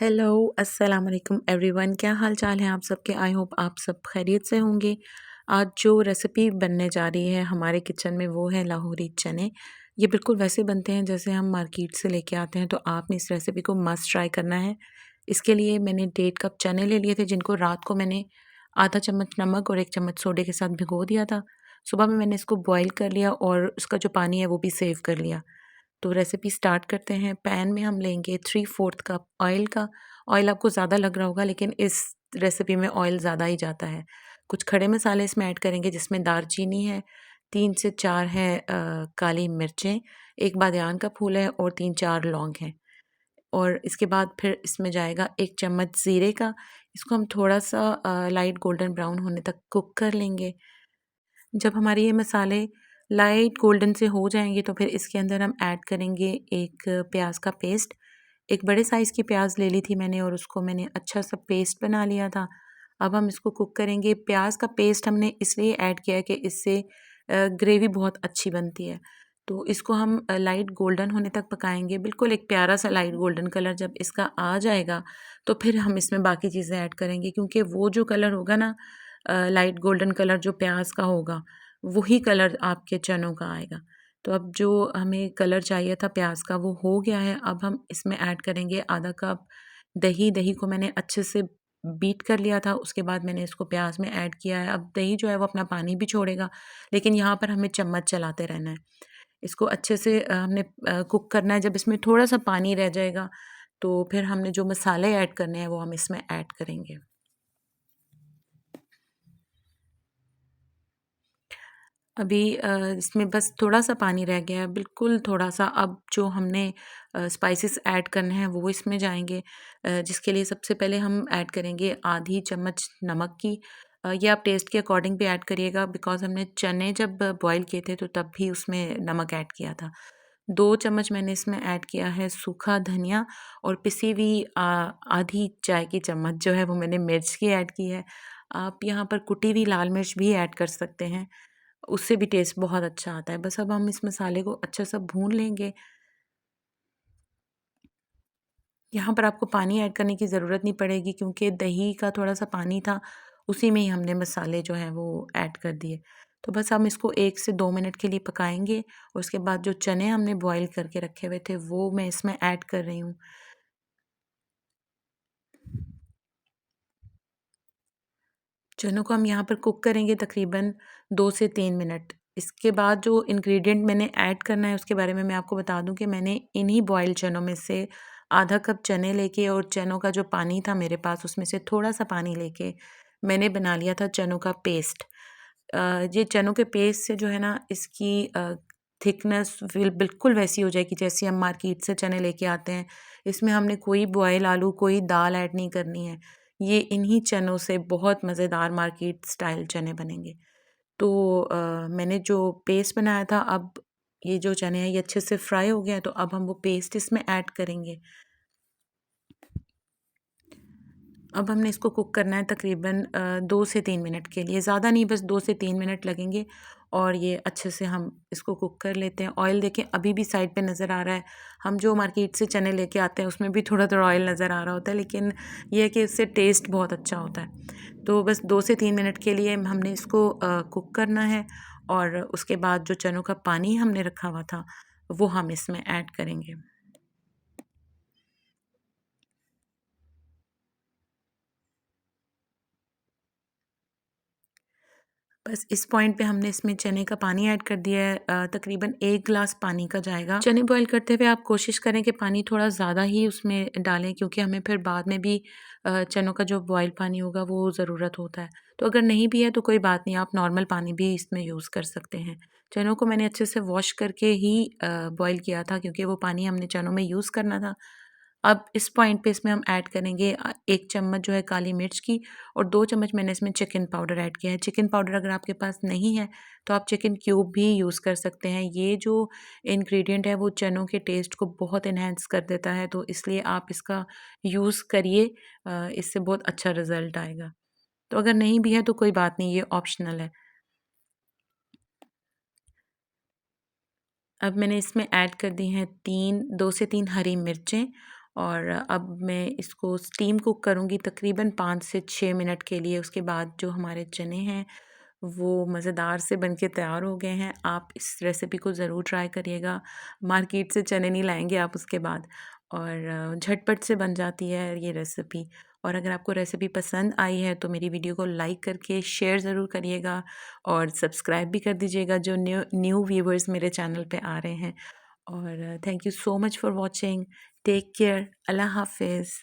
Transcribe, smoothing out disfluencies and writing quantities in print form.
Hello, अस्सलाम वालेकुम everyone. क्या हाल चाल है आप सबके? आई होप आप सब खैरियत से होंगे। आज जो रेसिपी बनने जा रही है हमारे किचन में वो है लाहौरी चने। ये बिल्कुल वैसे बनते हैं जैसे हम मार्केट से लेके आते हैं, तो आपने इस रेसिपी को मस्ट ट्राई करना है। इसके लिए मैंने 1.5 कप चने ले लिए थे, जिनको रात को मैंने आधा चम्मच नमक और 1 चम्मच सोडे के साथ भिगो दिया था। सुबह में मैंने इसको बॉयल कर लिया और उसका जो पानी है वो भी सेव कर लिया। तो रेसिपी स्टार्ट करते हैं। पैन में हम लेंगे 3/4 कप ऑयल का। ऑयल आपको ज़्यादा लग रहा होगा, लेकिन इस रेसिपी में ऑयल ज़्यादा ही जाता है। कुछ खड़े मसाले इसमें ऐड करेंगे, जिसमें दालचीनी है, 3 से 4 है काली मिर्चें, 1 बादियान का फूल है और 3-4 लौंग हैं। और इसके बाद फिर इसमें जाएगा 1 चम्मच ज़ीरे का। इसको हम थोड़ा-सा लाइट गोल्डन ब्राउन होने तक कुक कर लेंगे। जब हमारे ये मसाले लाइट गोल्डन से हो जाएँगे, तो फिर इसके अंदर हम ऐड करेंगे एक प्याज का पेस्ट। एक बड़े साइज़ की प्याज ले ली थी मैंने और उसको मैंने अच्छा सा पेस्ट बना लिया था। अब हम इसको कुक करेंगे। प्याज का पेस्ट हमने इसलिए ऐड किया है कि इससे ग्रेवी बहुत अच्छी बनती है। तो इसको हम लाइट गोल्डन होने तक पकाएँगे, बिल्कुल एक प्यारा सा लाइट गोल्डन कलर जब इसका आ जाएगा, तो फिर हम इसमें बाकी चीज़ें ऐड करेंगे, क्योंकि वो जो कलर होगा ना, लाइट गोल्डन कलर जो प्याज का होगा, वही कलर आपके चनों का आएगा। तो अब जो हमें कलर चाहिए था प्याज का वो हो गया है। अब हम इसमें ऐड करेंगे आधा कप दही। दही को मैंने अच्छे से बीट कर लिया था, उसके बाद मैंने इसको प्याज में ऐड किया है। अब दही जो है वो अपना पानी भी छोड़ेगा, लेकिन यहाँ पर हमें चम्मच चलाते रहना है। इसको अच्छे से हमने कुक करना है। जब इसमें थोड़ा-सा पानी रह जाएगा, तो फिर हमने जो मसाले ऐड करने हैं वो हम इसमें ऐड करेंगे। अभी इसमें बस थोड़ा-सा पानी रह गया है, बिल्कुल थोड़ा-सा। अब जो हमने स्पाइसेस ऐड करने हैं वो इसमें जाएँगे, जिसके लिए सबसे पहले हम ऐड करेंगे आधी चम्मच नमक की। ये आप टेस्ट के अकॉर्डिंग भी ऐड करिएगा, बिकॉज़ हमने चने जब बॉयल किए थे तो तब भी उसमें नमक ऐड किया था। 2 चम्मच मैंने इसमें ऐड किया है सूखा धनिया, और पिसी हुई आधी चाय की चम्मच जो है वो मैंने मिर्च की ऐड की है। आप यहाँ पर कुटी हुई लाल मिर्च भी ऐड कर सकते हैं, उससे भी टेस्ट बहुत अच्छा आता है। बस अब हम इस मसाले को अच्छा सा भून लेंगे। यहाँ पर आपको पानी ऐड करने की ज़रूरत नहीं पड़ेगी, क्योंकि दही का थोड़ा-सा पानी था, उसी में ही हमने मसाले जो हैं वो ऐड कर दिए। तो बस हम इसको 1 से 2 मिनट के लिए पकाएँगे, और उसके बाद जो चने हमने बॉयल करके रखे हुए थे वो मैं इसमें ऐड कर रही हूँ। चनों को हम यहाँ पर कुक करेंगे तकरीबन 2 से 3 मिनट। इसके बाद जो इंग्रीडिएंट मैंने ऐड करना है उसके बारे में मैं आपको बता दूँ कि मैंने इन्हीं बॉइल्ड चनों में से आधा कप चने लेके, और चनों का जो पानी था मेरे पास उसमें से थोड़ा-सा पानी लेके मैंने बना लिया था चनों का पेस्ट। ये चनों के पेस्ट से जो है ना, इसकी थिकनेस बिल्कुल वैसी हो जाएगी जैसी हम मार्केट से चने लेके आते हैं। इसमें हमने कोई बॉयल आलू, कोई दाल ऐड नहीं करनी है। ये इन्हीं चनों से बहुत मज़ेदार मार्केट स्टाइल चने बनेंगे। तो मैंने जो पेस्ट बनाया था, अब ये जो चने हैं ये अच्छे से फ्राई हो गए हैं, तो अब हम वो पेस्ट इसमें ऐड करेंगे। अब हमने इसको कुक करना है तकरीबन 2 से 3 मिनट के लिए, ज़्यादा नहीं, बस 2 से 3 मिनट लगेंगे। और ये अच्छे से हम इसको कुक कर लेते हैं। ऑयल देखें अभी भी साइड पे नज़र आ रहा है। हम जो मार्केट से चने लेके आते हैं उसमें भी थोड़ा-थोड़ा ऑयल नज़र आ रहा होता है, लेकिन ये है कि इससे टेस्ट बहुत अच्छा होता है। तो बस 2 से 3 मिनट के लिए हमने इसको कुक करना है, और उसके बाद जो चनों का पानी हमने रखा हुआ था, वो हम इसमें ऐड करेंगे। बस इस पॉइंट पे हमने इसमें चने का पानी ऐड कर दिया है, तकरीबन 1 ग्लास पानी का जाएगा। चने बॉयल करते हुए आप कोशिश करें कि पानी थोड़ा ज़्यादा ही उसमें डालें, क्योंकि हमें फिर बाद में भी चनों का जो बॉयल पानी होगा वो ज़रूरत होता है। तो अगर नहीं भी है तो कोई बात नहीं, आप नॉर्मल पानी भी इसमें यूज़ कर सकते हैं। चनों को मैंने अच्छे से वॉश करके ही बॉयल किया था, क्योंकि वो पानी हमने चनों में यूज़ करना था। अब इस पॉइंट पे इसमें हम ऐड करेंगे 1 चम्मच जो है काली मिर्च की, और 2 चम्मच मैंने इसमें चिकन पाउडर ऐड किया है। चिकन पाउडर अगर आपके पास नहीं है तो आप चिकन क्यूब भी यूज़ कर सकते हैं। ये जो इंग्रेडिएंट है वो चनों के टेस्ट को बहुत एनहांस कर देता है, तो इसलिए आप इसका यूज़ करिए। इससे बहुत अच्छा रिज़ल्ट आएगा। तो अगर नहीं भी है तो कोई बात नहीं, ये ऑप्शनल है। अब मैंने इसमें ऐड कर दी हैं 2 से 3 हरी मिर्चें, और अब मैं इसको स्टीम कुक करूँगी तकरीबन 5 से 6 मिनट के लिए। उसके बाद जो हमारे चने हैं वो मज़ेदार से बन के तैयार हो गए हैं। आप इस रेसिपी को ज़रूर ट्राई करिएगा। मार्केट से चने नहीं लाएँगे आप उसके बाद, और झटपट से बन जाती है ये रेसिपी। और अगर आपको रेसिपी पसंद आई है तो मेरी वीडियो को लाइक करके शेयर ज़रूर करिएगा और सब्सक्राइब भी कर दीजिएगा जो न्यू न्यू व्यूवर्स मेरे चैनल पे आ रहे हैं। और thank you so much for watching. Take care. Allah हाफ़िज़।